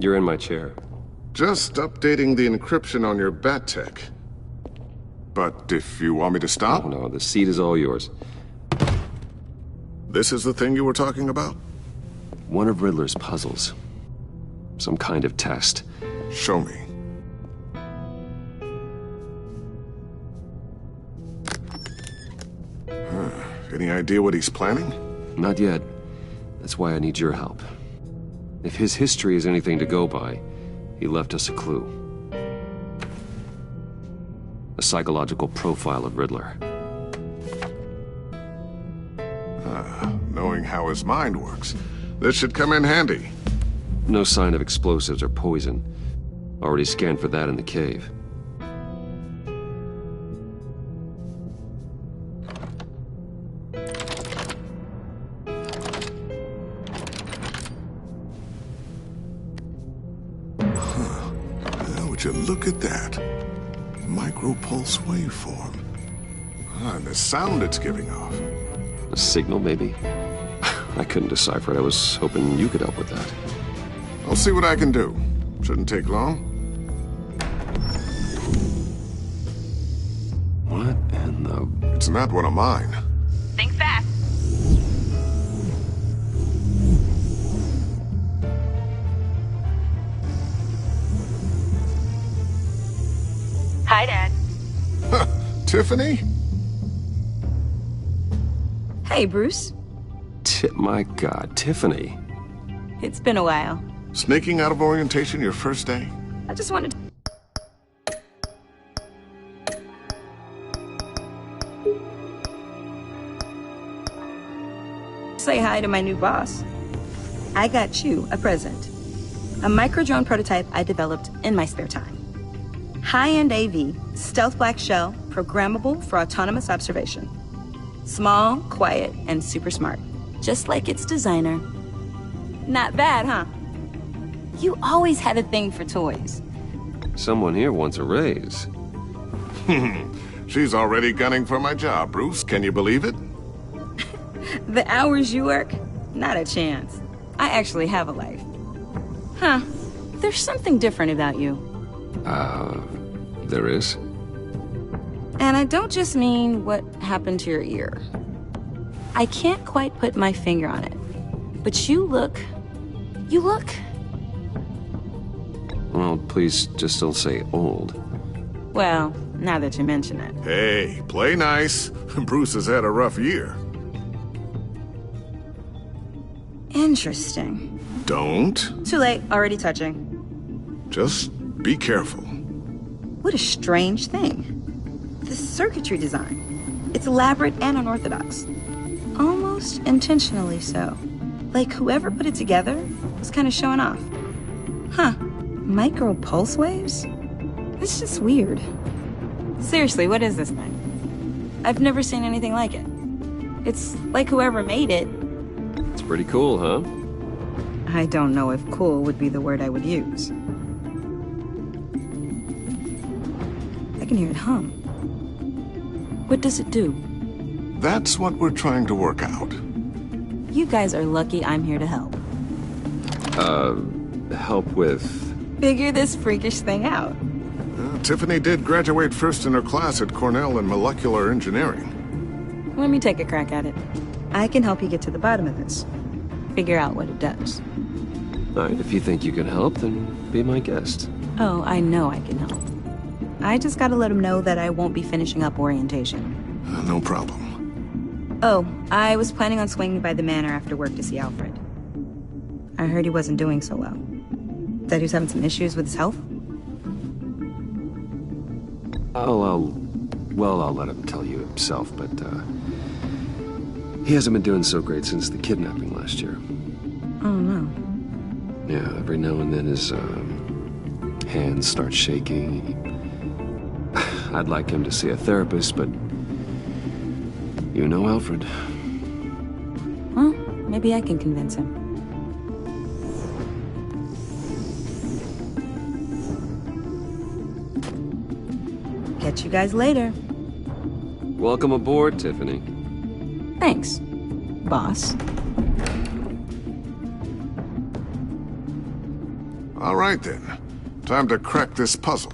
You're in my chair. Just updating the encryption on your bat tech. But if you want me to stop... Oh, no, the seat is all yours. This is the thing you were talking about? One of Riddler's puzzles. Some kind of test. Show me. Any idea what he's planning? Not yet. That's why I need your help. If his history is anything to go by, he left us a clue. A psychological profile of Riddler. Knowing how his mind works, this should come in handy. No sign of explosives or poison. Already scanned for that in the cave. Would you look at that? Micropulse waveform. And the sound it's giving off. A signal, maybe? I couldn't decipher it. I was hoping you could help with that. I'll see what I can do. Shouldn't take long. What in the... It's not one of mine. Think fast. Hi, Dad. Huh, Tiffany? Hey, Bruce. My God, Tiffany. It's been a while. Sneaking out of orientation your first day? I just wanted to... say hi to my new boss. I got you a present. A micro-drone prototype I developed in my spare time. High-end AV, stealth black shell, programmable for autonomous observation. Small, quiet, and super smart. Just like its designer. Not bad, huh? You always had a thing for toys. Someone here wants a raise. She's already gunning for my job, Bruce. Can you believe it? The hours you work? Not a chance. I actually have a life. Huh. There's something different about you. There is? And I don't just mean what happened to your ear. I can't quite put my finger on it. But you look... Well, please just don't say old. Well, now that you mention it. Hey, play nice. Bruce has had a rough year. Interesting. Don't. Too late, already touching. Just be careful. What a strange thing. The circuitry design. It's elaborate and unorthodox. Almost intentionally so. Like whoever put it together was kind of showing off. Huh. Micro pulse waves? It's just weird. Seriously, what is this thing? I've never seen anything like it. It's like whoever made it. It's pretty cool, huh? I don't know if cool would be the word I would use. I can hear it hum. What does it do? That's what we're trying to work out. You guys are lucky I'm here to help. Help with... Figure this freakish thing out. Tiffany did graduate first in her class at Cornell in molecular engineering. Let me take a crack at it. I can help you get to the bottom of this. Figure out what it does. All right, if you think you can help, then be my guest. Oh, I know I can help. I just gotta let him know that I won't be finishing up orientation. No problem. Oh, I was planning on swinging by the manor after work to see Alfred. I heard he wasn't doing so well. That he was having some issues with his health? I'll let him tell you himself, but, he hasn't been doing so great since the kidnapping last year. Oh, no. Yeah, every now and then his, hands start shaking. I'd like him to see a therapist, but... You know Alfred. Well, maybe I can convince him. Catch you guys later. Welcome aboard, Tiffany. Thanks, boss. All right then. Time to crack this puzzle.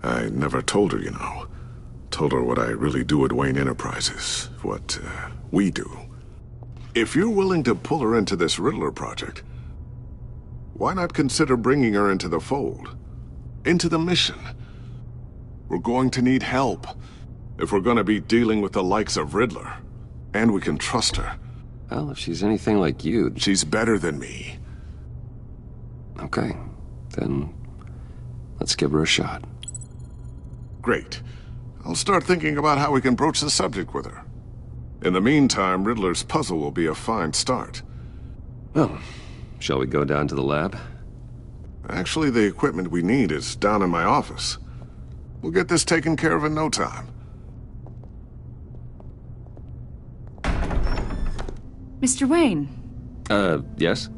I never told her, you know. Told her what I really do at Wayne Enterprises. What, we do. If you're willing to pull her into this Riddler project, why not consider bringing her into the fold? Into the mission? We're going to need help if we're going to be dealing with the likes of Riddler. And we can trust her. Well, if she's anything like you... She's better than me. Okay, then let's give her a shot. Great. I'll start thinking about how we can broach the subject with her. In the meantime, Riddler's puzzle will be a fine start. Well, shall we go down to the lab? Actually, the equipment we need is down in my office. We'll get this taken care of in no time. Mr. Wayne. Yes?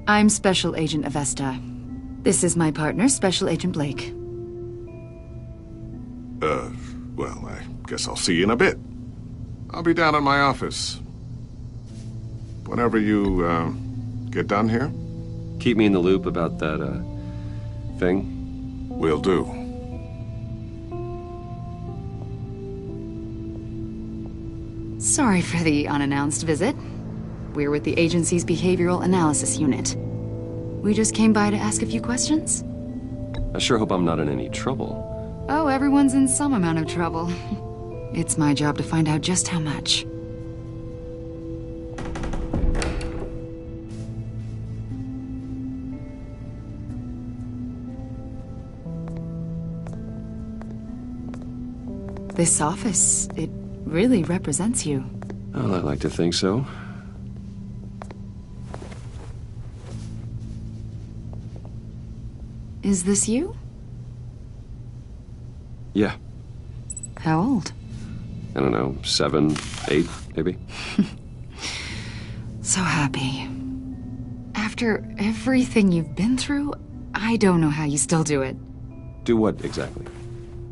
I'm Special Agent Avesta. This is my partner, Special Agent Blake. Well, I guess I'll see you in a bit. I'll be down in my office. Whenever you, get done here? Keep me in the loop about that, thing? Will do. Sorry for the unannounced visit. We're with the agency's Behavioral Analysis Unit. We just came by to ask a few questions. I sure hope I'm not in any trouble. Oh, everyone's in some amount of trouble. It's my job to find out just how much. This office, it really represents you. Well, I'd like to think so. Is this you? Yeah. How old? I don't know, 7, 8, maybe? So happy. After everything you've been through, I don't know how you still do it. Do what, exactly?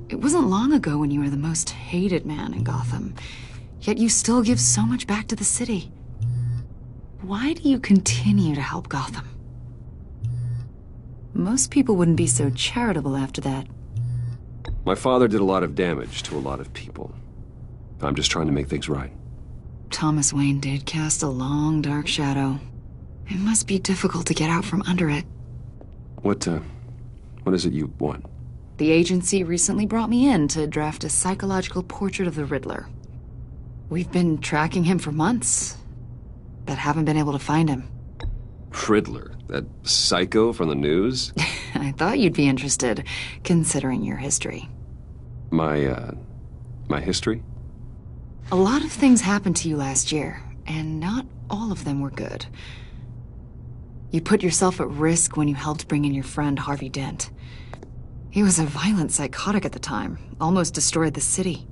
It wasn't long ago when you were the most hated man in Gotham, yet you still give so much back to the city. Why do you continue to help Gotham? Most people wouldn't be so charitable after that. My father did a lot of damage to a lot of people. I'm just trying to make things right. Thomas Wayne did cast a long, dark shadow. It must be difficult to get out from under it. What is it you want? The agency recently brought me in to draft a psychological portrait of the Riddler. We've been tracking him for months, but haven't been able to find him. Riddler? That psycho from the news? I thought you'd be interested, considering your history. My history? A lot of things happened to you last year, and not all of them were good. You put yourself at risk when you helped bring in your friend Harvey Dent. He was a violent psychotic at the time, almost destroyed the city.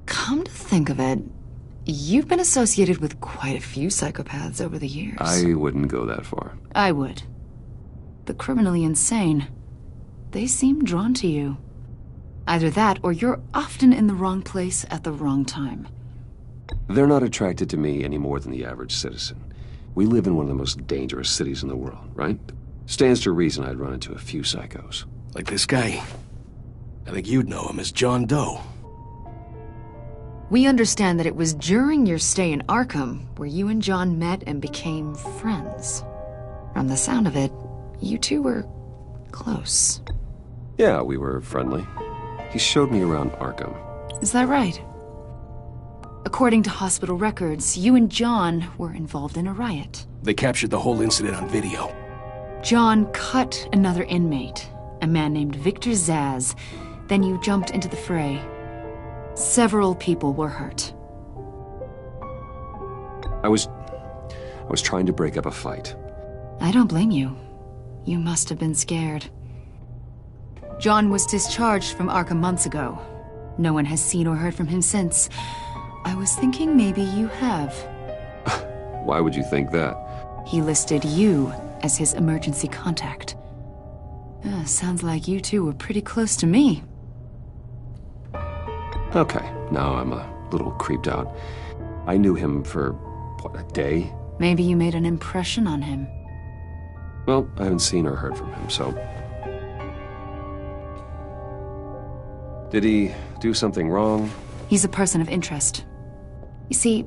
Come to think of it, you've been associated with quite a few psychopaths over the years. I wouldn't go that far. I would. The criminally insane. They seem drawn to you. Either that, or you're often in the wrong place at the wrong time. They're not attracted to me any more than the average citizen. We live in one of the most dangerous cities in the world, right? Stands to reason I'd run into a few psychos. Like this guy. I think you'd know him as John Doe. We understand that it was during your stay in Arkham where you and John met and became friends. From the sound of it, you two were close. Yeah, we were friendly. He showed me around Arkham. Is that right? According to hospital records, you and John were involved in a riot. They captured the whole incident on video. John cut another inmate, a man named Victor Zaz. Then you jumped into the fray. Several people were hurt. I was trying to break up a fight. I don't blame you. You must have been scared. John was discharged from Arkham months ago. No one has seen or heard from him since. I was thinking maybe you have. Why would you think that? He listed you as his emergency contact. Sounds like you two were pretty close to me. Okay, now I'm a little creeped out. I knew him for, what, a day? Maybe you made an impression on him. Well, I haven't seen or heard from him, so... Did he do something wrong? He's a person of interest. You see,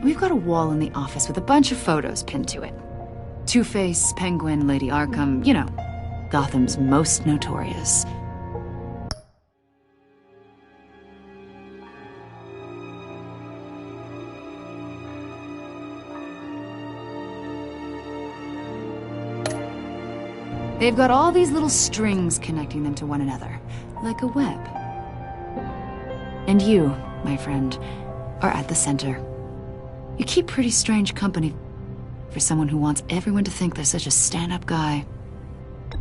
we've got a wall in the office with a bunch of photos pinned to it. Two-Face, Penguin, Lady Arkham, you know, Gotham's most notorious. They've got all these little strings connecting them to one another, like a web. And you, my friend, are at the center. You keep pretty strange company for someone who wants everyone to think they're such a stand-up guy.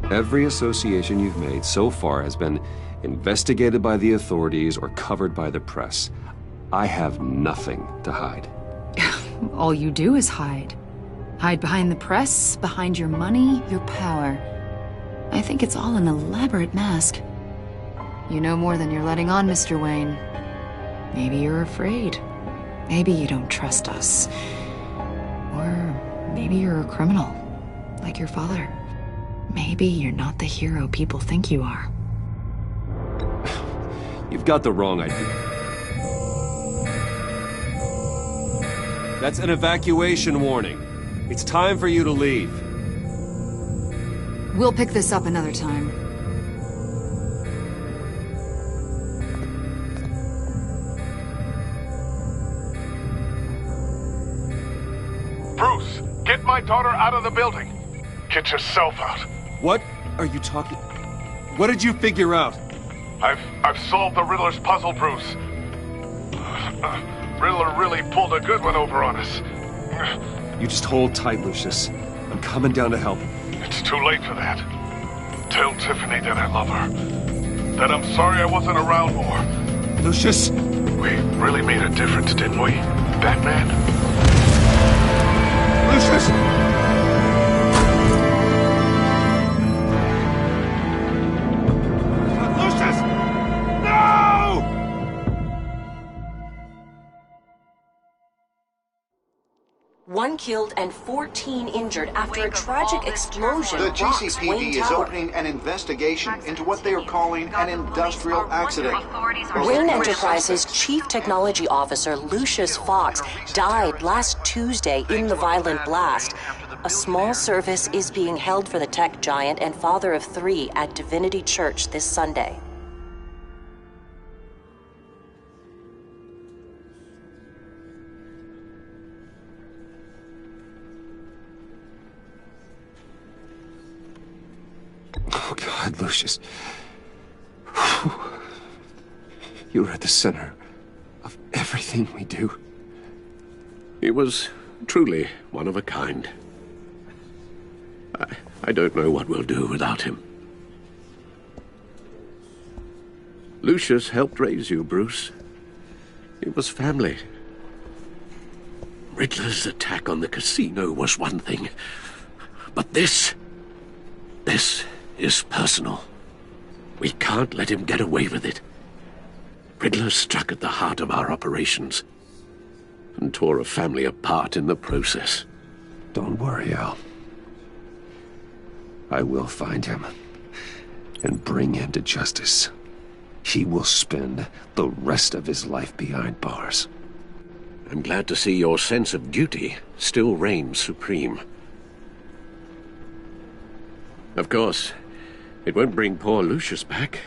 Every association you've made so far has been investigated by the authorities or covered by the press. I have nothing to hide. All you do is hide. Hide behind the press, behind your money, your power. I think it's all an elaborate mask. You know more than you're letting on, Mr. Wayne. Maybe you're afraid. Maybe you don't trust us. Or maybe you're a criminal, like your father. Maybe you're not the hero people think you are. You've got the wrong idea. That's an evacuation warning. It's time for you to leave. We'll pick this up another time. Bruce, get my daughter out of the building. Get yourself out. What are you talking... What did you figure out? I've solved the Riddler's puzzle, Bruce. Riddler really pulled a good one over on us. You just hold tight, Lucius. I'm coming down to help. It's too late for that. Tell Tiffany that I love her. That I'm sorry I wasn't around more. Lucius! We really made a difference, didn't we, Batman? Lucius! One killed and 14 injured after a tragic explosion. The rocks GCPD Wayne is Tower. opening an investigation into what they are calling an industrial accident. Wayne Enterprises' chief technology officer, Lucius Fox, died last Tuesday in the violent blast. A small service is being held for the tech giant and father of 3 at Divinity Church this Sunday. Oh, God, Lucius. You were at the center of everything we do. He was truly one of a kind. I don't know what we'll do without him. Lucius helped raise you, Bruce. It was family. Riddler's attack on the casino was one thing. But this is personal. We can't let him get away with it. Riddler struck at the heart of our operations and tore a family apart in the process. Don't worry, Al. I will find him and bring him to justice. He will spend the rest of his life behind bars. I'm glad to see your sense of duty still reigns supreme. Of course, it won't bring poor Lucius back.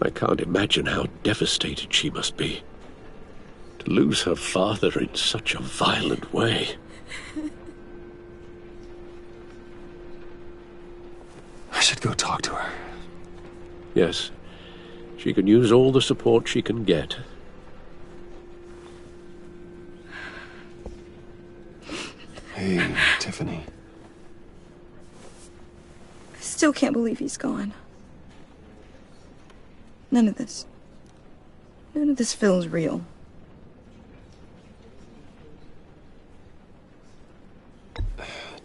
I can't imagine how devastated she must be to lose her father in such a violent way. I should go talk to her. Yes, she can use all the support she can get. Hey, Tiffany. I still can't believe he's gone. None of this feels real.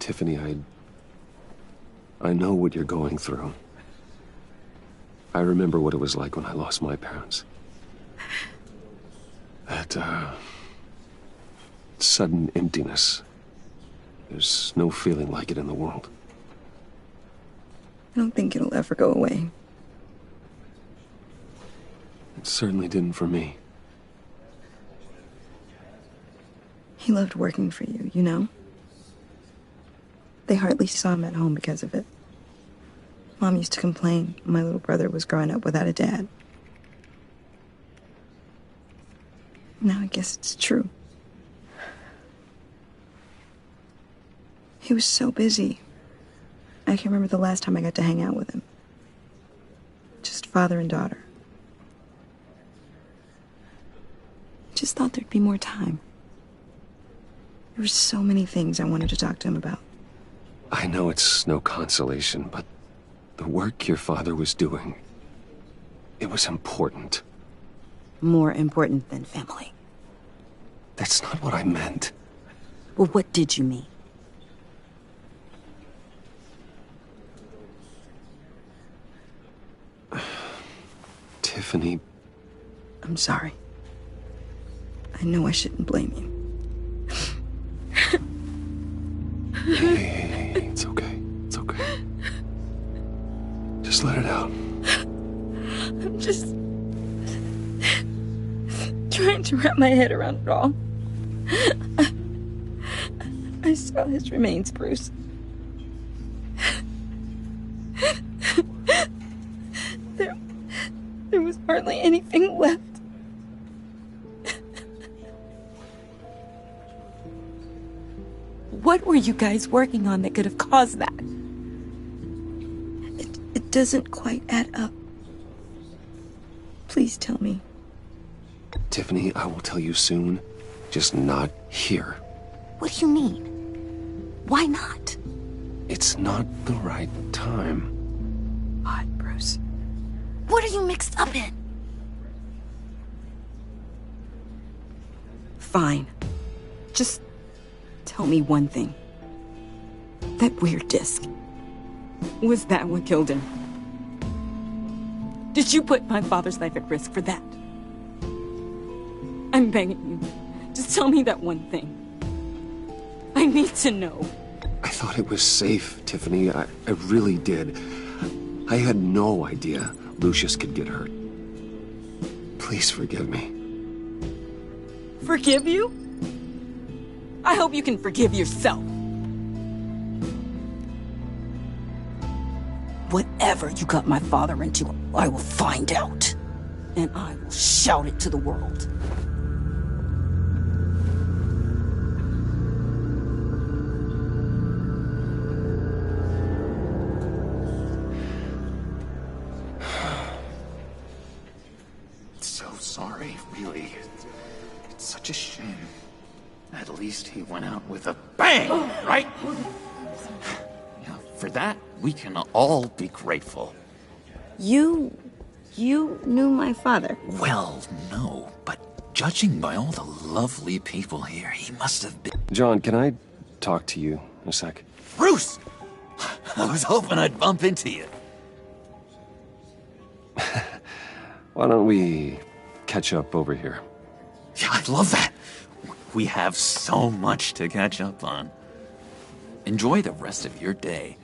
Tiffany, I know what you're going through. I remember what it was like when I lost my parents. That, sudden emptiness There's no feeling like it in the world. I don't think it'll ever go away. It certainly didn't for me. He loved working for you, you know? They hardly saw him at home because of it. Mom used to complain my little brother was growing up without a dad. Now I guess it's true. He was so busy. I can't remember the last time I got to hang out with him. Just father and daughter. Just thought there'd be more time. There were so many things I wanted to talk to him about. I know it's no consolation, but the work your father was doing, it was important. More important than family. That's not what I meant. Well, what did you mean? Tiffany. I'm sorry. I know I shouldn't blame you. Hey, it's okay. It's okay. Just let it out. I'm just trying to wrap my head around it all. I saw his remains, Bruce. There was hardly anything left. What were you guys working on that could have caused that? It doesn't quite add up. Please tell me. Tiffany, I will tell you soon. Just not here. What do you mean? Why not? It's not the right time. Odd, Bruce. What are you mixed up in? Fine. Just tell me one thing. That weird disc. Was that what killed him? Did you put my father's life at risk for that? I'm begging you. Just tell me that one thing. I need to know. I thought it was safe, Tiffany. I really did. I had no idea Lucius could get hurt. Please forgive me. Forgive you? I hope you can forgive yourself. Whatever you got my father into, I will find out. And I will shout it to the world. So sorry, really. It's such a shame. At least he went out with a bang, right? Yeah, for that, we can all be grateful. You knew my father? Well, no, but judging by all the lovely people here, he must have been... John, can I talk to you a sec? Bruce! I was hoping I'd bump into you. Why don't we catch up over here? Yeah, I'd love that. We have so much to catch up on. Enjoy the rest of your day.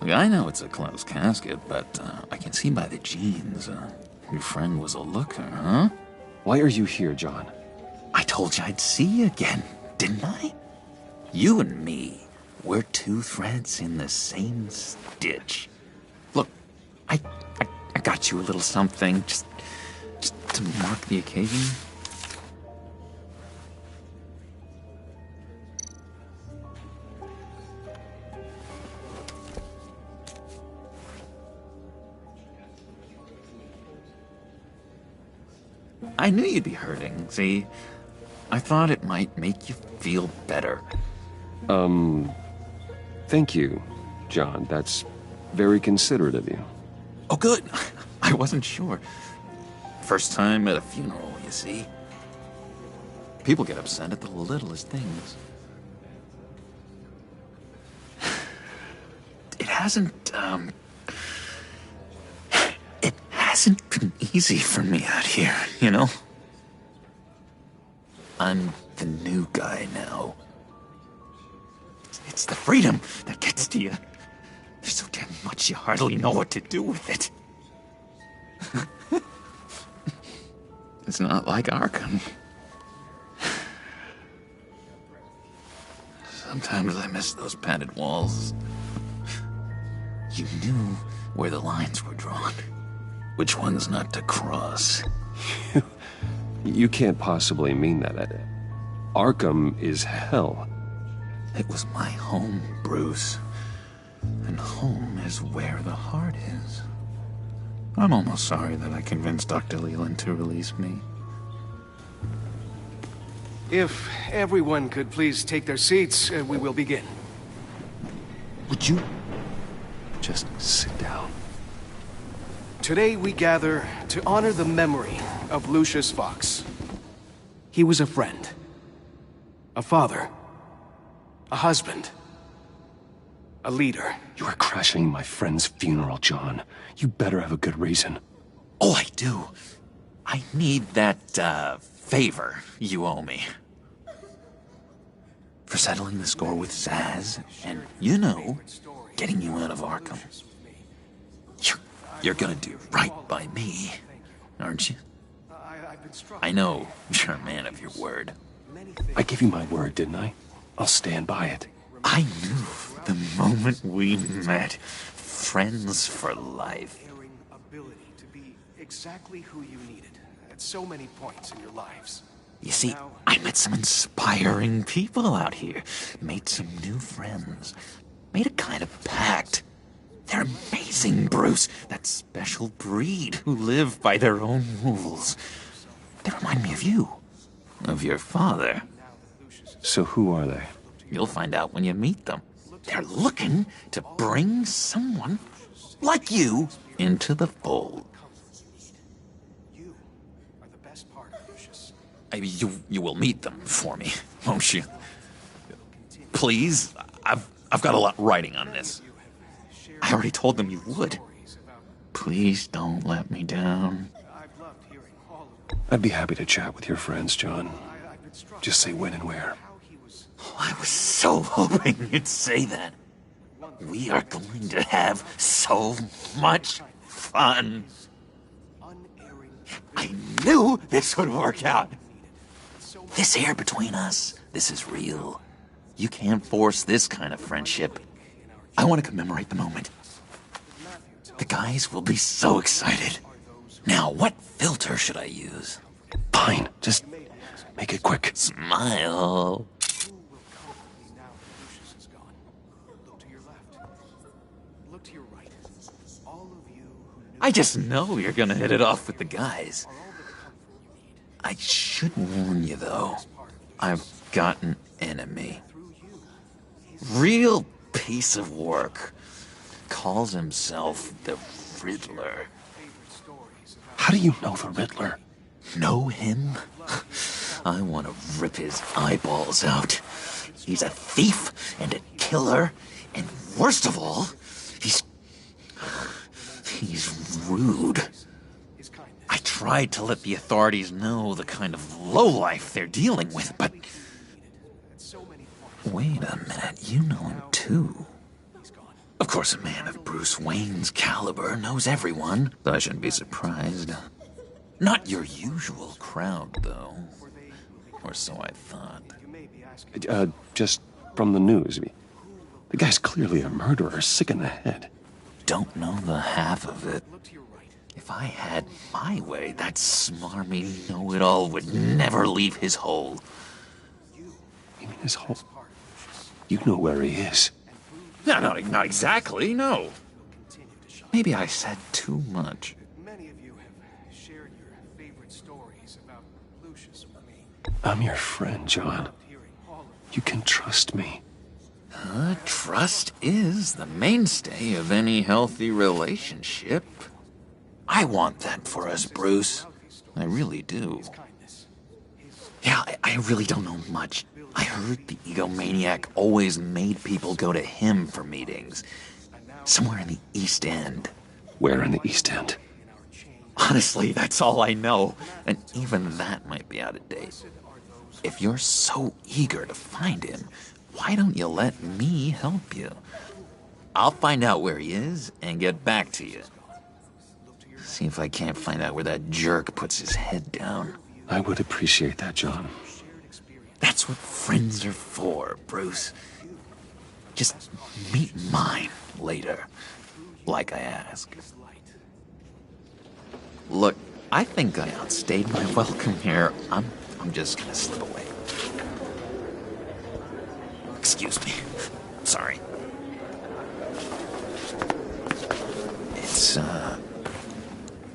Look, I know it's a closed casket, but I can see by the jeans, your friend was a looker, huh? Why are you here, John? I told you I'd see you again, didn't I? You and me, we're two threads in the same stitch. Look, I got you a little something, just to mark the occasion. I knew you'd be hurting, see? I thought it might make you feel better. Thank you, John. That's very considerate of you. Oh, good. I wasn't sure. First time at a funeral, you see? People get upset at the littlest things. It hasn't been easy for me out here, you know? I'm the new guy now. It's the freedom that gets to you. There's so damn much you hardly know what to do with it. It's not like Arkham. Sometimes I miss those padded walls. You knew where the lines were drawn. Which ones not to cross. You can't possibly mean that. Arkham is hell. It was my home, Bruce. And home is where the heart is. I'm almost sorry that I convinced Dr. Leland to release me. If everyone could please take their seats, we will begin. Would you Just sit down. Today we gather to honor the memory of Lucius Fox. He was a friend, a father, a husband, a leader. You are crashing my friend's funeral, John. You better have a good reason. Oh, I do. I need that, favor you owe me. For settling the score with Zaz, and, you know, getting you out of Arkham. You're gonna do right by me, aren't you? I know you're a man of your word. I gave you my word, didn't I? I'll stand by it. I knew the moment we met. Friends for life. Ability to be exactly who you needed at so many points in your lives. You see, I met some inspiring people out here. Made some new friends. Made a kind of pact. They're amazing, Bruce. That special breed who live by their own rules. They remind me of you. Of your father. So who are they? You'll find out when you meet them. They're looking to bring someone like you into the fold. You are the best part of Lucius. You will meet them for me, won't you? Please, I've got a lot writing on this. I already told them you would. Please don't let me down. I'd be happy to chat with your friends, John. Just say when and where. Oh, I was so hoping you'd say that. We are going to have so much fun. I knew this would work out. This air between us, this is real. You can't force this kind of friendship. I want to commemorate the moment. The guys will be so excited. Now, what filter should I use? Fine, just make it quick. Smile. I just know you're gonna hit it off with the guys. I should warn you, though. I've got an enemy. Real piece of work. Calls himself the Riddler. How do you know the Riddler? Know him? I want to rip his eyeballs out. He's a thief and a killer, and worst of all, he's rude. I tried to let the authorities know the kind of lowlife they're dealing with, but... Wait a minute, you know him too. Of course, a man of Bruce Wayne's caliber knows everyone, so I shouldn't be surprised. Not your usual crowd, though. Or so I thought. Just from the news. The guy's clearly a murderer, sick in the head. Don't know the half of it. If I had my way, that smarmy know-it-all would never leave his hole. You mean his hole? You know where he is. No, not exactly, no. Maybe I said too much. Many of you have shared your favorite stories about Lucius with me. I'm your friend, John. You can trust me. Trust is the mainstay of any healthy relationship. I want that for us, Bruce. I really do. Yeah, I really don't know much. I heard the egomaniac always made people go to him for meetings. Somewhere in the East End. Where in the East End? Honestly, that's all I know. And even that might be out of date. if you're so eager to find him, why don't you let me help you? I'll find out where he is and get back to you. See if I can't find out where that jerk puts his head down. I would appreciate that, John. That's what friends are for, Bruce. Just meet mine later, like I ask. Look, I think I outstayed my welcome here. I'm just gonna slip away. Excuse me. Sorry.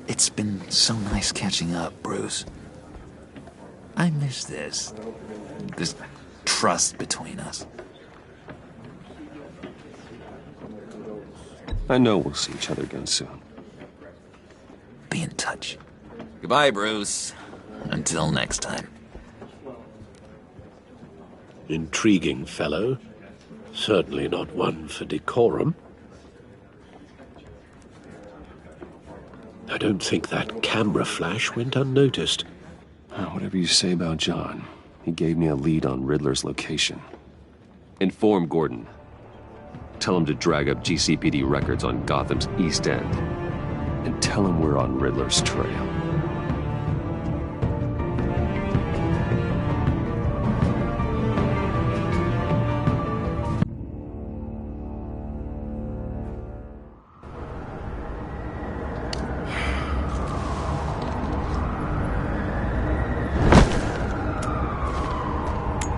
It's been so nice catching up, Bruce. I miss this trust between us. I know we'll see each other again soon. Be in touch. Goodbye, Bruce. Until next time. Intriguing fellow. Certainly not one for decorum. I don't think that camera flash went unnoticed. Whatever you say about John, he gave me a lead on Riddler's location. Inform Gordon. Tell him to drag up GCPD records on Gotham's East End. And tell him we're on Riddler's trail.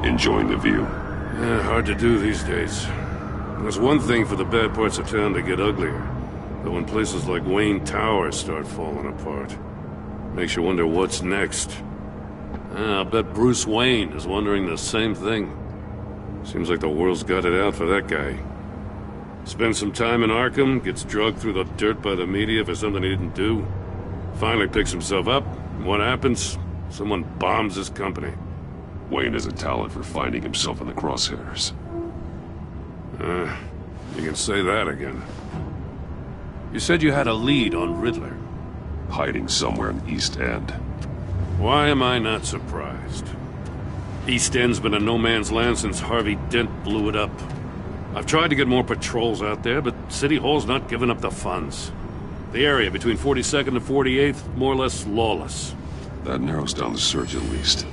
Enjoying the view? Yeah, hard to do these days. There's one thing for the bad parts of town to get uglier, but when places like Wayne Tower start falling apart, makes you wonder what's next. I'll bet Bruce Wayne is wondering the same thing. Seems like the world's got it out for that guy. Spends some time in Arkham, gets dragged through the dirt by the media for something he didn't do. Finally picks himself up, and what happens? Someone bombs his company. Wayne has a talent for finding himself in the crosshairs. You can say that again. You said you had a lead on Riddler. Hiding somewhere in East End. Why am I not surprised? East End's been a no-man's land since Harvey Dent blew it up. I've tried to get more patrols out there, but City Hall's not giving up the funds. The area between 42nd and 48th, more or less lawless. That narrows down the search at least.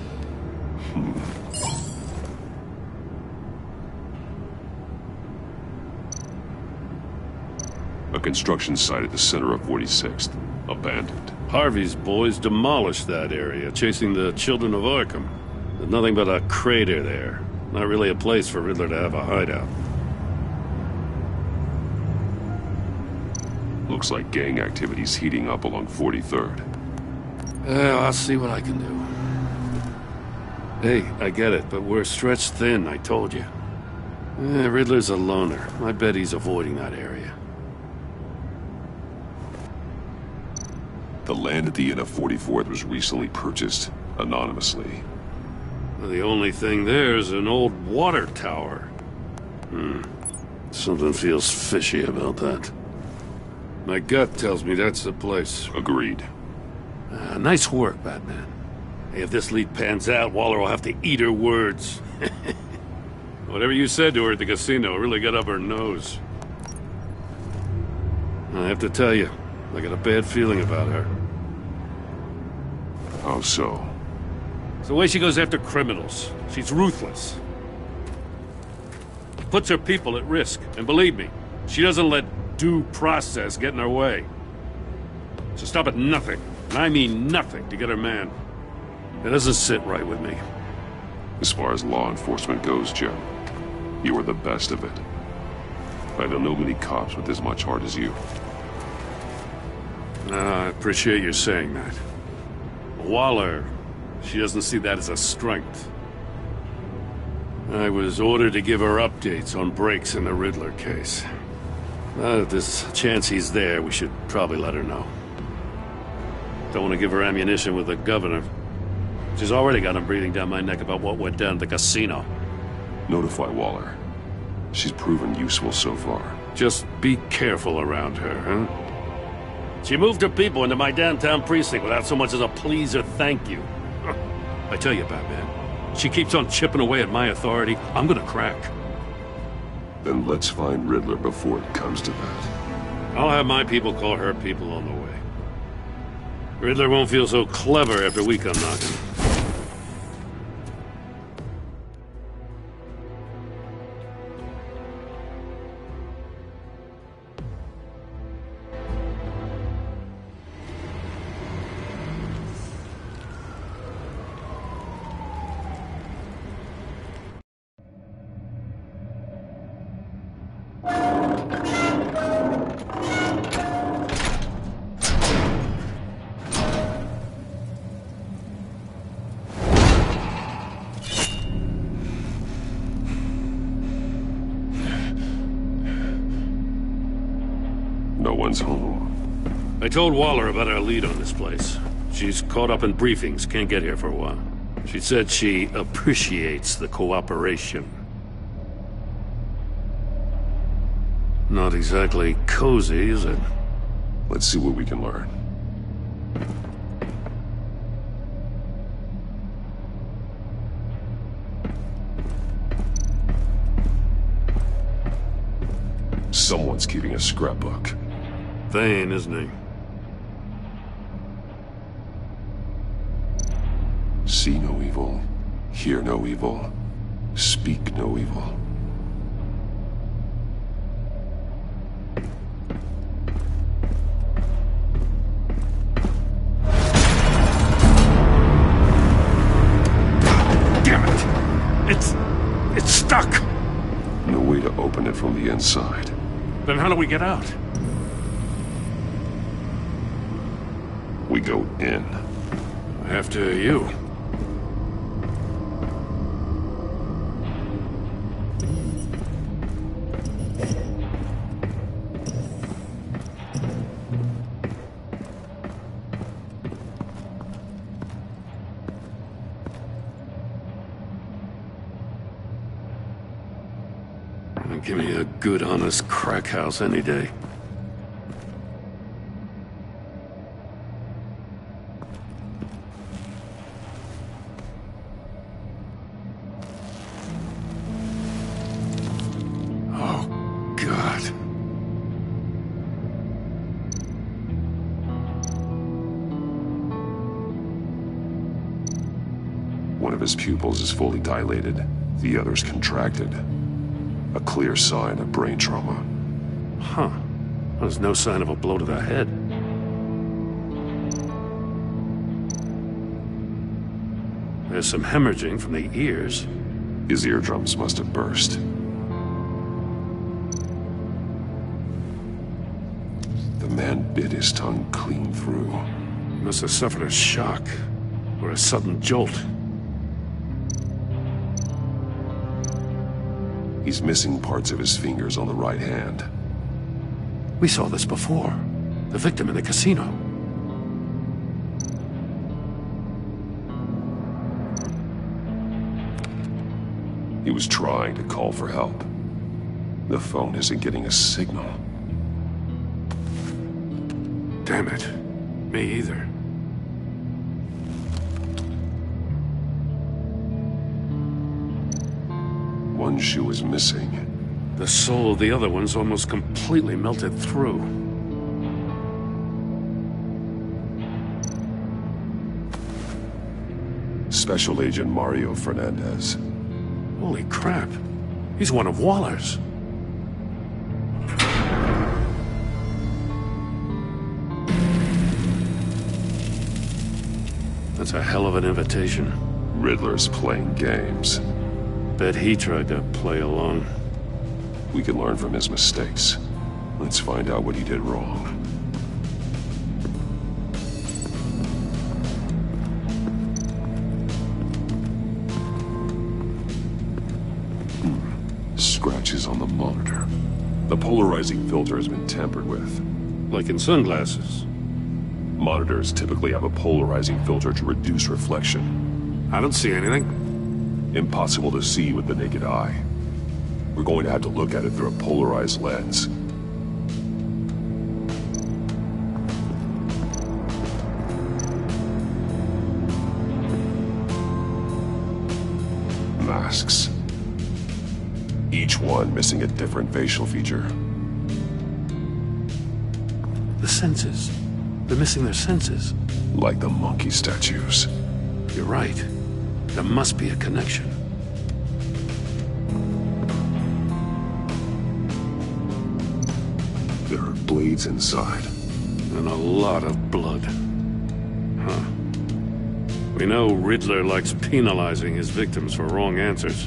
A construction site at the center of 46th. Abandoned. Harvey's boys demolished that area, chasing the children of Arkham. There's nothing but a crater there. Not really a place for Riddler to have a hideout. Looks like gang activity's heating up along 43rd. Well, I'll see what I can do. Hey, I get it, but we're stretched thin, I told you. Riddler's a loner. I bet he's avoiding that area. The land at the end of 44th was recently purchased, anonymously. The only thing there is an old water tower. Something feels fishy about that. My gut tells me that's the place. Agreed. Nice work, Batman. Hey, if this lead pans out, Waller will have to eat her words. Whatever you said to her at the casino really got up her nose. I have to tell you, I got a bad feeling about her. How so? It's the way she goes after criminals. She's ruthless. Puts her people at risk. And believe me, she doesn't let due process get in her way. She'll stop at nothing, and I mean nothing, to get her man. It doesn't sit right with me. As far as law enforcement goes, Jim, you are the best of it. I don't know many cops with as much heart as you. I appreciate you saying that. Waller, she doesn't see that as a strength. I was ordered to give her updates on breaks in the Riddler case. If there's a chance he's there, we should probably let her know. Don't want to give her ammunition with the governor. She's already got him breathing down my neck about what went down at the casino. Notify Waller. She's proven useful so far. Just be careful around her, huh? She moved her people into my downtown precinct without so much as a please or thank you. I tell you, Batman, She keeps on chipping away at my authority. I'm gonna crack. Then let's find Riddler before it comes to that. I'll have my people call her people on the way. Riddler won't feel so clever after we come knocking. No one's home. I told Waller about our lead on this place. She's caught up in briefings, can't get here for a while. She said she appreciates the cooperation. Not exactly cozy, is it? Let's see what we can learn. Someone's keeping a scrapbook. Thane, isn't he? See no evil, hear no evil, speak no evil. Damn it! It's stuck! No way to open it from the inside. Then how do we get out? We go in. After you. Give me a good, honest crack house any day. Oh, God. One of his pupils is fully dilated, the other's contracted. A clear sign of brain trauma. Huh. There's no sign of a blow to the head. There's some hemorrhaging from the ears. His eardrums must have burst. The man bit his tongue clean through. He must have suffered a shock, or a sudden jolt. He's missing parts of his fingers on the right hand. We saw this before. The victim in the casino. He was trying to call for help. The phone isn't getting a signal. Damn it. Me either. One shoe is missing. The sole of the other one's almost completely melted through. Special Agent Mario Fernandez. Holy crap. He's one of Waller's. That's a hell of an invitation. Riddler's playing games. Bet he tried to play along. We can learn from his mistakes. Let's find out what he did wrong. Scratches on the monitor. The polarizing filter has been tampered with. Like in sunglasses. Monitors typically have a polarizing filter to reduce reflection. I don't see anything. Impossible to see with the naked eye. We're going to have to look at it through a polarized lens. masks. Each one missing a different facial feature. The senses. They're missing their senses. Like the monkey statues. You're right. There must be a connection. There are blades inside. And a lot of blood. Huh. We know Riddler likes penalizing his victims for wrong answers.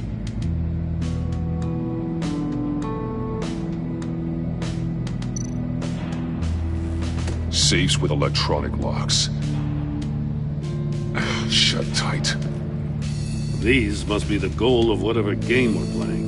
Safes with electronic locks. Shut tight. These must be the goal of whatever game we're playing.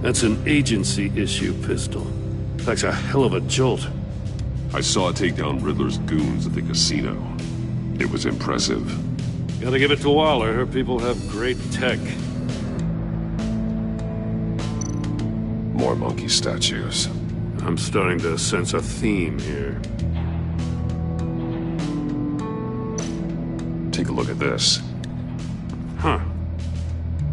That's an agency-issue pistol. That's a hell of a jolt. I saw it take down Riddler's goons at the casino. It was impressive. Gotta give it to Waller. Her people have great tech. More monkey statues. I'm starting to sense a theme here. Take a look at this. Huh.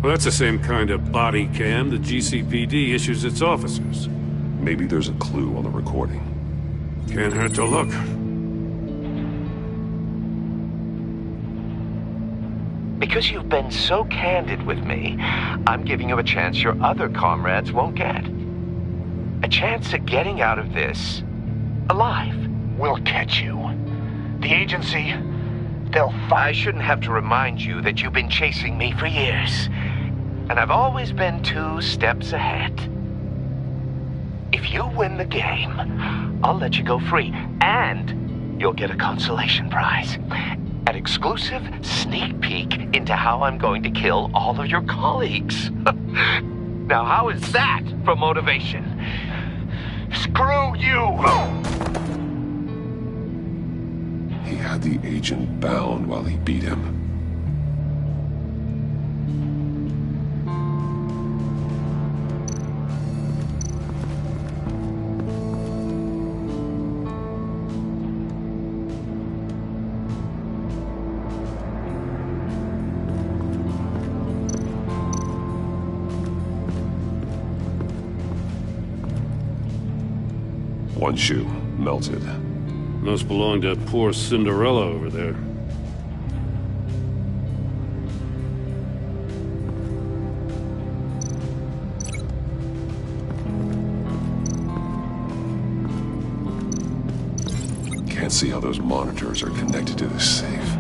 Well, that's the same kind of body cam the GCPD issues its officers. Maybe there's a clue on the recording. Can't hurt to look. Because you've been so candid with me, I'm giving you a chance your other comrades won't get. A chance at getting out of this alive. We'll catch you. The agency, they'll I shouldn't have to remind you that you've been chasing me for years. And I've always been 2 steps ahead. If you win the game, I'll let you go free, and you'll get a consolation prize. An exclusive sneak peek into how I'm going to kill all of your colleagues. Now, how is that for motivation? Screw you! He had the agent bound while he beat him. One shoe, melted. Must belong to poor Cinderella over there. Can't see how those monitors are connected to the safe.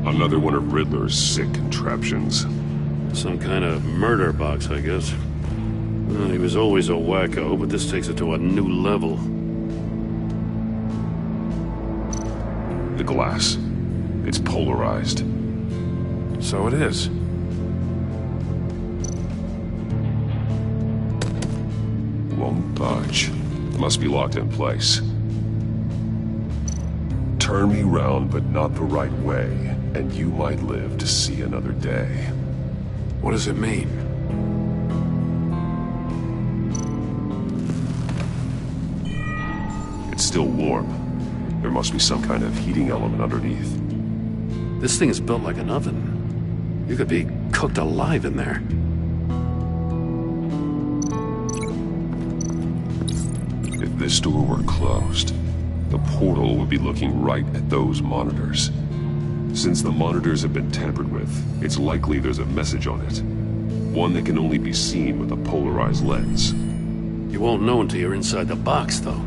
Another one of Riddler's sick contraptions. Some kind of murder box, I guess. Well, he was always a wacko, but this takes it to a new level. The glass. It's polarized. So it is. Won't budge. Must be locked in place. Turn me round, but not the right way, and you might live to see another day. What does it mean? It's still warm. There must be some kind of heating element underneath. This thing is built like an oven. You could be cooked alive in there. If this door were closed, the portal would be looking right at those monitors. Since the monitors have been tampered with, it's likely there's a message on it. One that can only be seen with a polarized lens. You won't know until you're inside the box, though.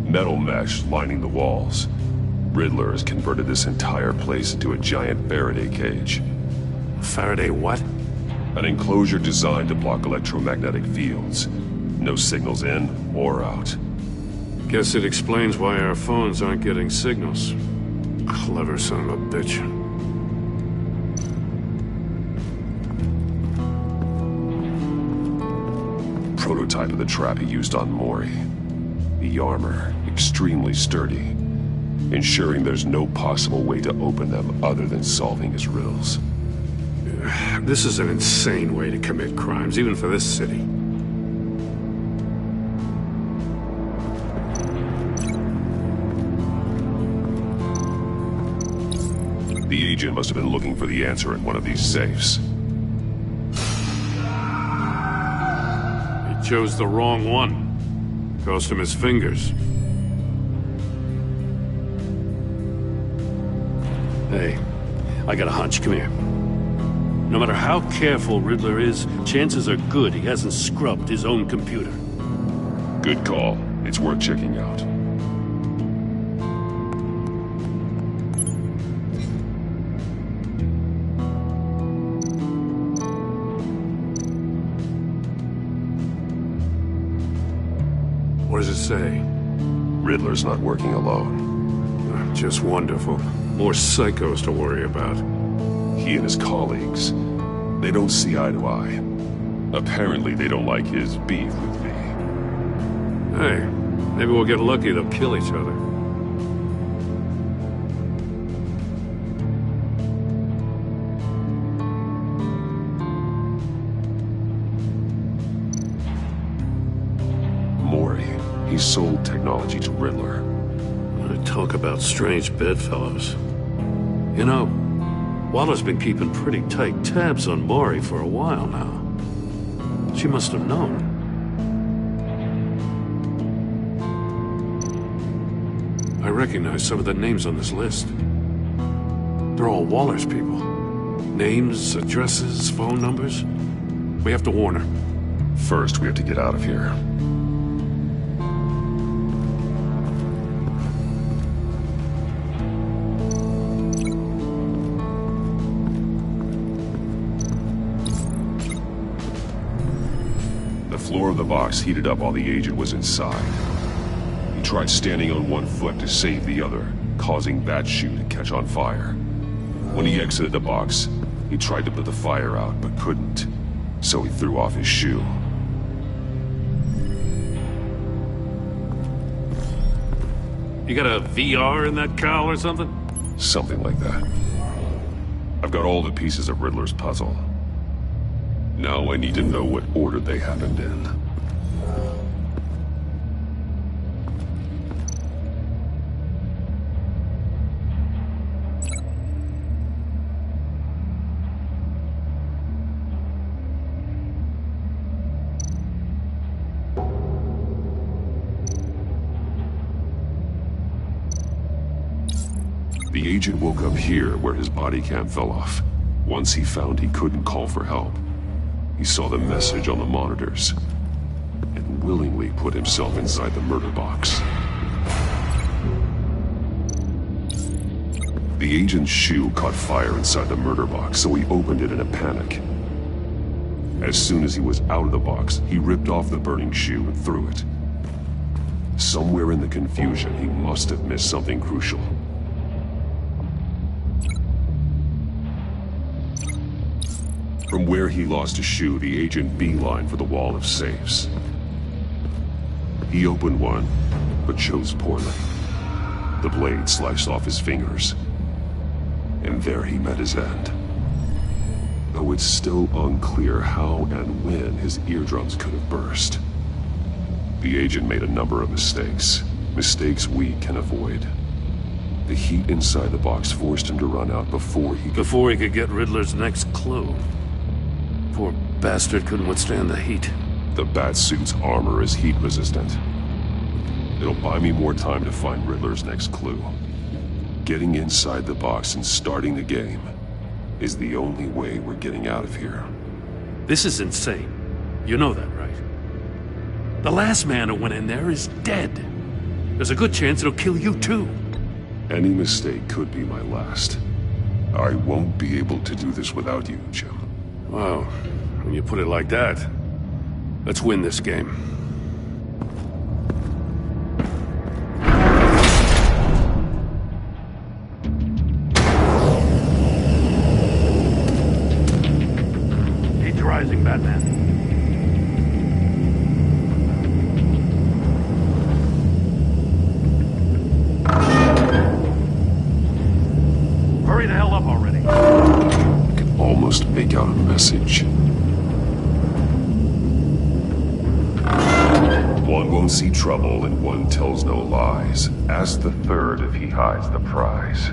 Metal mesh lining the walls. Riddler has converted this entire place into a giant Faraday cage. Faraday what? An enclosure designed to block electromagnetic fields. No signals in or out. Guess it explains why our phones aren't getting signals. Clever son of a bitch. Prototype of the trap he used on Mori. The armor, extremely sturdy, ensuring there's no possible way to open them other than solving his riddles. This is an insane way to commit crimes, even for this city. The agent must have been looking for the answer in one of these safes. He chose the wrong one. Cost him his fingers. Hey, I got a hunch. Come here. No matter how careful Riddler is, chances are good he hasn't scrubbed his own computer. Good call. It's worth checking out. What does it say? Riddler's not working alone. Just wonderful. More psychos to worry about. He and his colleagues, they don't see eye to eye. Apparently they don't like his beef with me. Hey, maybe we'll get lucky they'll kill each other. Mori, he sold technology to Riddler. Talk about strange bedfellows. You know, Waller's been keeping pretty tight tabs on Mori for a while now. She must have known. I recognize some of the names on this list. They're all Waller's people. Names, addresses, phone numbers. We have to warn her. First, we have to get out of here. The floor of the box heated up while the agent was inside. He tried standing on one foot to save the other, causing that shoe to catch on fire. When he exited the box, he tried to put the fire out, but couldn't, so he threw off his shoe. You got a VR in that cowl or something? Something like that. I've got all the pieces of Riddler's puzzle. Now I need to know what order they happened in. The agent woke up here where his body cam fell off. Once he found he couldn't call for help, he saw the message on the monitors and willingly put himself inside the murder box. The agent's shoe caught fire inside the murder box, so he opened it in a panic. As soon as he was out of the box, he ripped off the burning shoe and threw it. Somewhere in the confusion, he must have missed something crucial. From where he lost his shoe, the agent beelined for the wall of safes. He opened one, but chose poorly. The blade sliced off his fingers, and there he met his end. Though it's still unclear how and when his eardrums could have burst. The agent made a number of mistakes. Mistakes we can avoid. The heat inside the box forced him to run out before he could get Riddler's next clue. Poor bastard couldn't withstand the heat. The Batsuit's armor is heat resistant. It'll buy me more time to find Riddler's next clue. Getting inside the box and starting the game is the only way we're getting out of here. This is insane. You know that, right? The last man who went in there is dead. There's a good chance it'll kill you too. Any mistake could be my last. I won't be able to do this without you, Jim. Wow, when you put it like that, let's win this game. Heat rising, Batman. Hurry the hell up already. I can almost make out a message. One won't see trouble and one tells no lies. Ask the third if he hides the prize.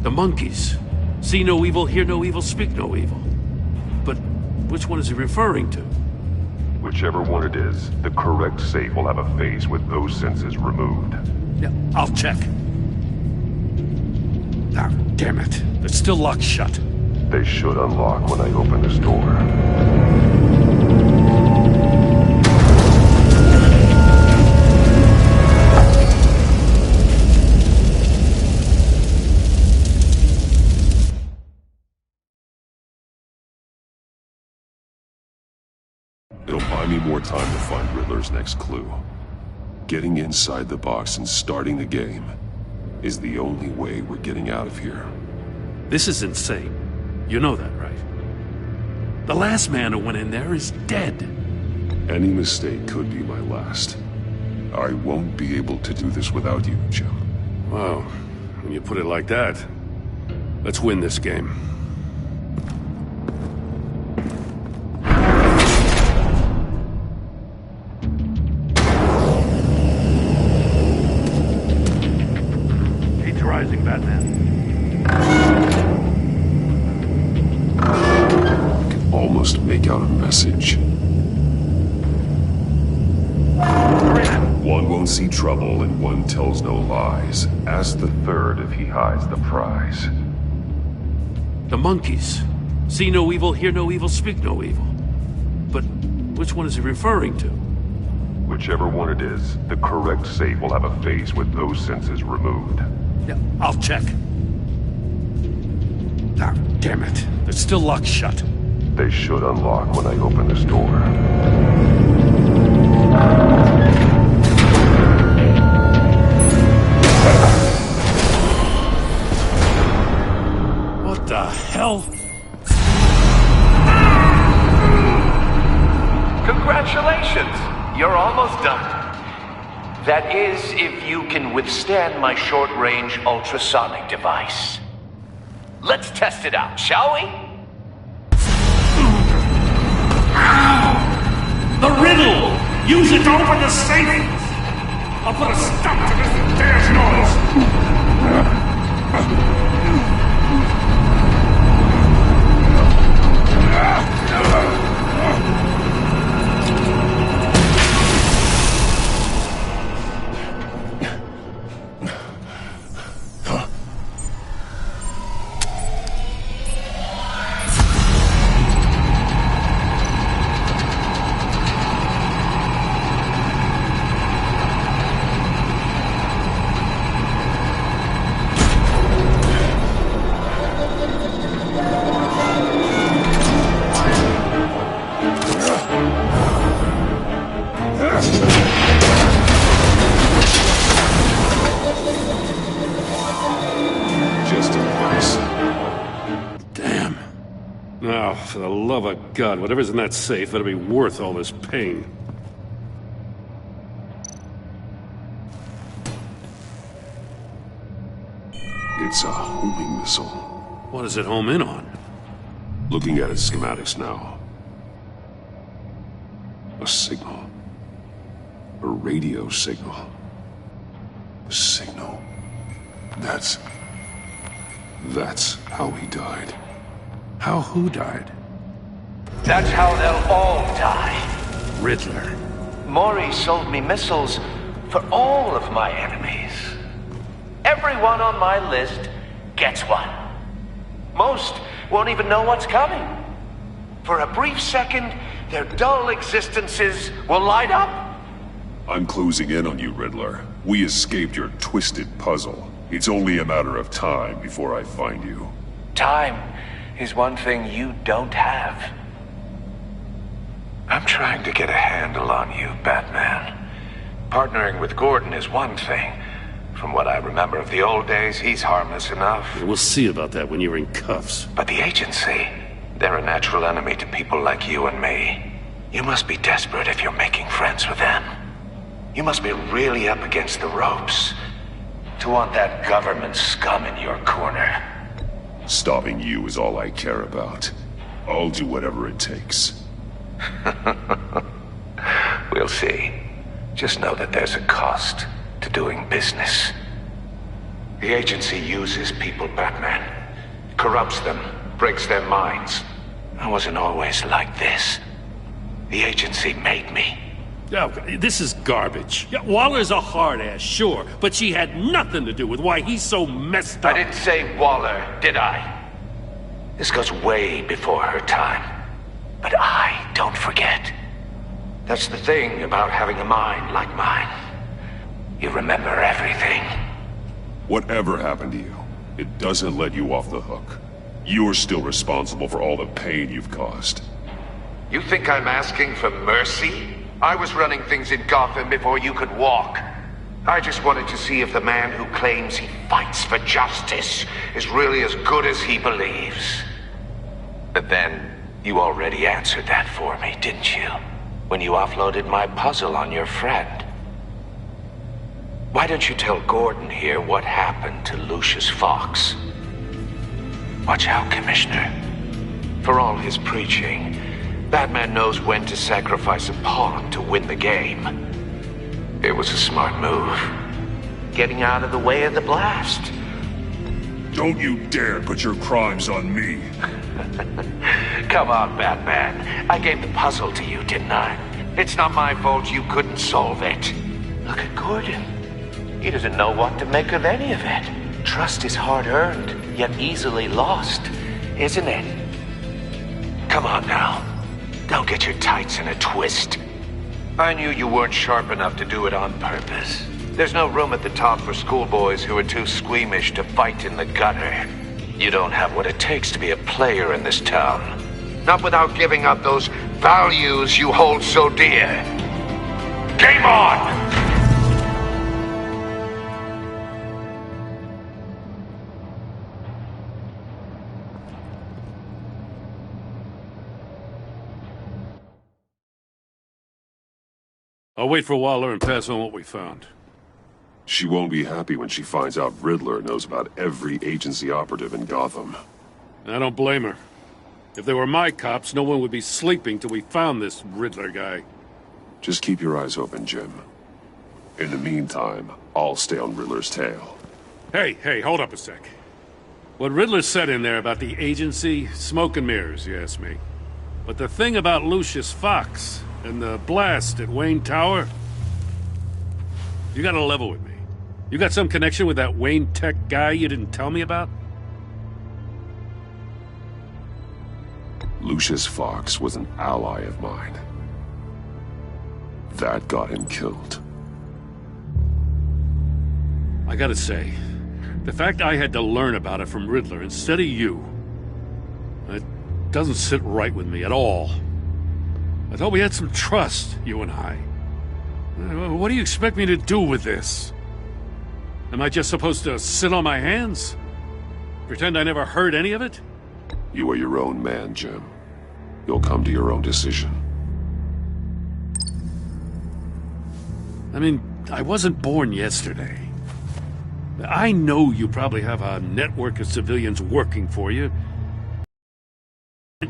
The monkeys. See no evil, hear no evil, speak no evil. But which one is he referring to? Whichever one it is, the correct safe will have a face with those senses removed. Yeah, I'll check. Ah, damn it. They're still locked shut. They should unlock when I open this door. It'll buy me more time to find Riddler's next clue. Getting inside the box and starting the game is the only way we're getting out of here. This is insane. You know that, right? The last man who went in there is dead. Any mistake could be my last. I won't be able to do this without you, Jim. Wow, when you put it like that, let's win this game. Heat rising, Batman. I can almost make out a message. One won't see trouble and one tells no lies. Ask the third if he hides the prize. The monkeys. See no evil, hear no evil, speak no evil. But which one is he referring to? Whichever one it is, the correct safe will have a face with those senses removed. Yeah, I'll check. Ah, damn it. They're still locked shut. They should unlock when I open this door. What the hell? Congratulations! You're almost done. That is, if you can withstand my short-range ultrasonic device. Let's test it out, shall we? The riddle! Use it to open the safe! I'll put a stop to this damn noise! For the love of God, whatever's in that safe better be worth all this pain. It's a homing missile. What does it home in on? Looking at its schematics now. A signal. A radio signal. A signal. That's how he died. How who died? That's how they'll all die. Riddler. Maury sold me missiles for all of my enemies. Everyone on my list gets one. Most won't even know what's coming. For a brief second, their dull existences will light up. I'm closing in on you, Riddler. We escaped your twisted puzzle. It's only a matter of time before I find you. Time is one thing you don't have. I'm trying to get a handle on you, Batman. Partnering with Gordon is one thing. From what I remember of the old days, he's harmless enough. We'll see about that when you're in cuffs. But the agency, they're a natural enemy to people like you and me. You must be desperate if you're making friends with them. You must be really up against the ropes to want that government scum in your corner. Stopping you is all I care about. I'll do whatever it takes. We'll see. Just know that there's a cost to doing business. The agency uses people, Batman. Corrupts them, breaks their minds. I wasn't always like this. The agency made me. Oh, this is garbage. Yeah, Waller's a hard ass, sure, but she had nothing to do with why he's so messed up. I didn't say Waller, did I? This goes way before her time. But I don't forget. That's the thing about having a mind like mine. You remember everything. Whatever happened to you, it doesn't let you off the hook. You're still responsible for all the pain you've caused. You think I'm asking for mercy? I was running things in Gotham before you could walk. I just wanted to see if the man who claims he fights for justice is really as good as he believes. But then, you already answered that for me, didn't you? When you offloaded my puzzle on your friend. Why don't you tell Gordon here what happened to Lucius Fox? Watch out, Commissioner. For all his preaching, Batman knows when to sacrifice a pawn to win the game. It was a smart move. Getting out of the way of the blast. Don't you dare put your crimes on me. Come on, Batman. I gave the puzzle to you, didn't I? It's not my fault you couldn't solve it. Look at Gordon. He doesn't know what to make of any of it. Trust is hard-earned, yet easily lost, isn't it? Come on now. Don't get your tights in a twist. I knew you weren't sharp enough to do it on purpose. There's no room at the top for schoolboys who are too squeamish to fight in the gutter. You don't have what it takes to be a player in this town. Not without giving up those values you hold so dear. Game on! I'll wait for Waller and pass on what we found. She won't be happy when she finds out Riddler knows about every agency operative in Gotham. I don't blame her. If they were my cops, no one would be sleeping till we found this Riddler guy. Just keep your eyes open, Jim. In the meantime, I'll stay on Riddler's tail. Hey, hold up a sec. What Riddler said in there about the agency, smoke and mirrors, you ask me. But the thing about Lucius Fox and the blast at Wayne Tower, you gotta level with me. You got some connection with that Wayne Tech guy you didn't tell me about? Lucius Fox was an ally of mine. That got him killed. I gotta say, the fact I had to learn about it from Riddler instead of you, it doesn't sit right with me at all. I thought we had some trust, you and I. What do you expect me to do with this? Am I just supposed to sit on my hands? Pretend I never heard any of it? You are your own man, Jim. You'll come to your own decision. I mean, I wasn't born yesterday. I know you probably have a network of civilians working for you.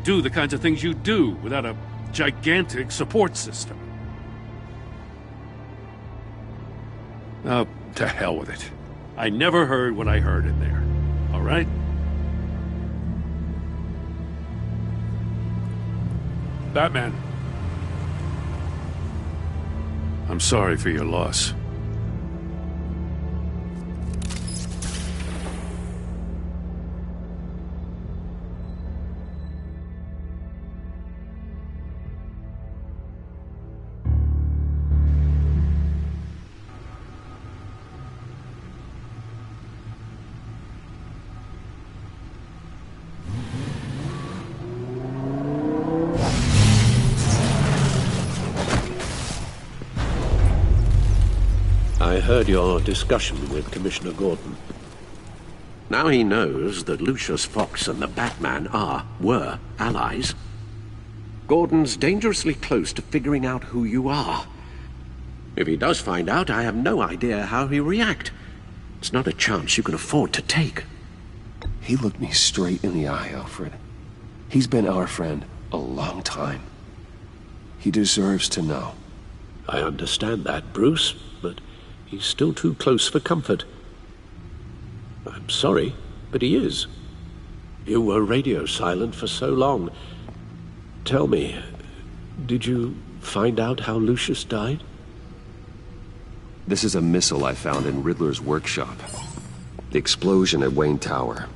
Do the kinds of things you do without a gigantic support system. Oh, to hell with it. I never heard what I heard in there. All right? Batman. I'm sorry for your loss. I heard your discussion with Commissioner Gordon. Now he knows that Lucius Fox and the Batman were allies. Gordon's dangerously close to figuring out who you are. If he does find out, I have no idea how he'll react. It's not a chance you can afford to take. He looked me straight in the eye, Alfred. He's been our friend a long time. He deserves to know. I understand that, Bruce, but he's still too close for comfort. I'm sorry, but he is. You were radio silent for so long. Tell me, did you find out how Lucius died? This is a missile I found in Riddler's workshop. The explosion at Wayne Tower.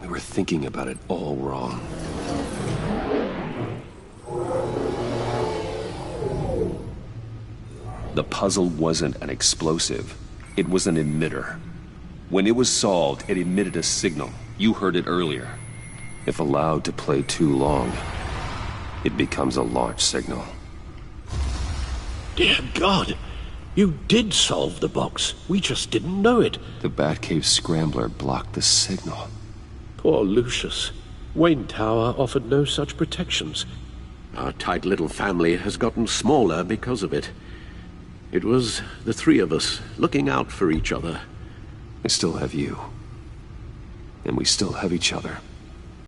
We were thinking about it all wrong. The puzzle wasn't an explosive. It was an emitter. When it was solved, it emitted a signal. You heard it earlier. If allowed to play too long, it becomes a launch signal. Dear God! You did solve the box. We just didn't know it. The Batcave scrambler blocked the signal. Poor Lucius. Wayne Tower offered no such protections. Our tight little family has gotten smaller because of it. It was the three of us looking out for each other. I still have you. And we still have each other.